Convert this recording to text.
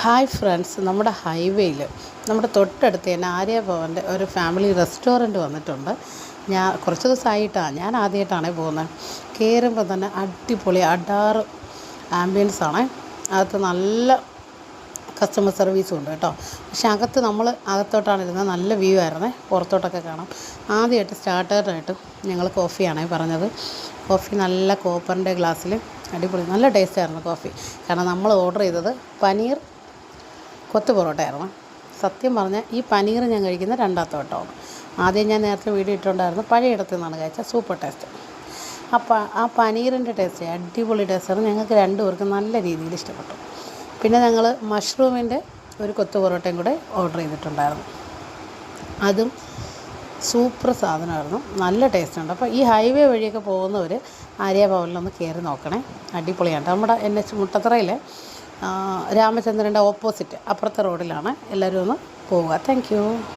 Hi friends, നമ്മുടെ ഹൈവേയിൽ നമ്മുടെ തൊട്ടടുത്ത് തന്നെ ആര്യഭവൻ്റെ ഒരു ഫാമിലി റെസ്റ്റോറൻറ്റ് വന്നിട്ടുണ്ട്. കുറച്ച് ദിവസമായിട്ടാണ് ഞാൻ ആദ്യമായിട്ടാണ് പോകുന്നത്. കയറുമ്പോൾ തന്നെ അടിപൊളി അഡാറ് ആംബിയൻസാണ്. അകത്ത് നല്ല കസ്റ്റമർ സർവീസും ഉണ്ട് കേട്ടോ. പക്ഷേ നമ്മൾ അകത്തോട്ടാണ് ഇരുന്നത്. നല്ല വ്യൂ ആയിരുന്നേ, പുറത്തോട്ടൊക്കെ കാണാം. ആദ്യമായിട്ട് സ്റ്റാർട്ടറായിട്ട് ഞങ്ങൾ കോഫിയാണേ പറഞ്ഞത്. കോഫി നല്ല കോപ്പറിൻ്റെ ഗ്ലാസ്സിൽ അടിപൊളി നല്ല ടേസ്റ്റായിരുന്നു കോഫി. കാരണം നമ്മൾ ഓർഡർ ചെയ്തത് പനീർ കൊത്ത് പൊറോട്ടയായിരുന്നു. സത്യം പറഞ്ഞാൽ ഈ പനീർ ഞാൻ കഴിക്കുന്ന രണ്ടാമത്തെ വട്ടമാണ്. ആദ്യം ഞാൻ നേരത്തെ വീഡിയോ ഇട്ടുണ്ടായിരുന്നു, പഴയ ഇടത്തു നിന്നാണ് കഴിച്ചത്. Super taste. അപ്പോൾ ആ പനീറിൻ്റെ ടേസ്റ്റ് അടിപൊളി ടേസ്റ്റായിരുന്നു. ഞങ്ങൾക്ക് രണ്ടുപേർക്കും നല്ല രീതിയിൽ ഇഷ്ടപ്പെട്ടു. പിന്നെ ഞങ്ങൾ മഷ്റൂമിൻ്റെ ഒരു കൊത്ത് പൊറോട്ടയും കൂടെ ഓർഡർ ചെയ്തിട്ടുണ്ടായിരുന്നു. അതും സൂപ്പർ സാധനമായിരുന്നു, നല്ല ടേസ്റ്റുണ്ട്. അപ്പോൾ ഈ ഹൈവേ വഴിയൊക്കെ പോകുന്നവർ ആര്യഭവനിലൊന്ന് കയറി നോക്കണേ, അടിപൊളിയാണ്. നമ്മുടെ NH മുട്ടത്തറയിലെ രാമചന്ദ്രൻ്റെ ഓപ്പോസിറ്റ് അപ്പുറത്തെ റോഡിലാണ്. എല്ലാവരും ഒന്ന് പോവുക. Thank you.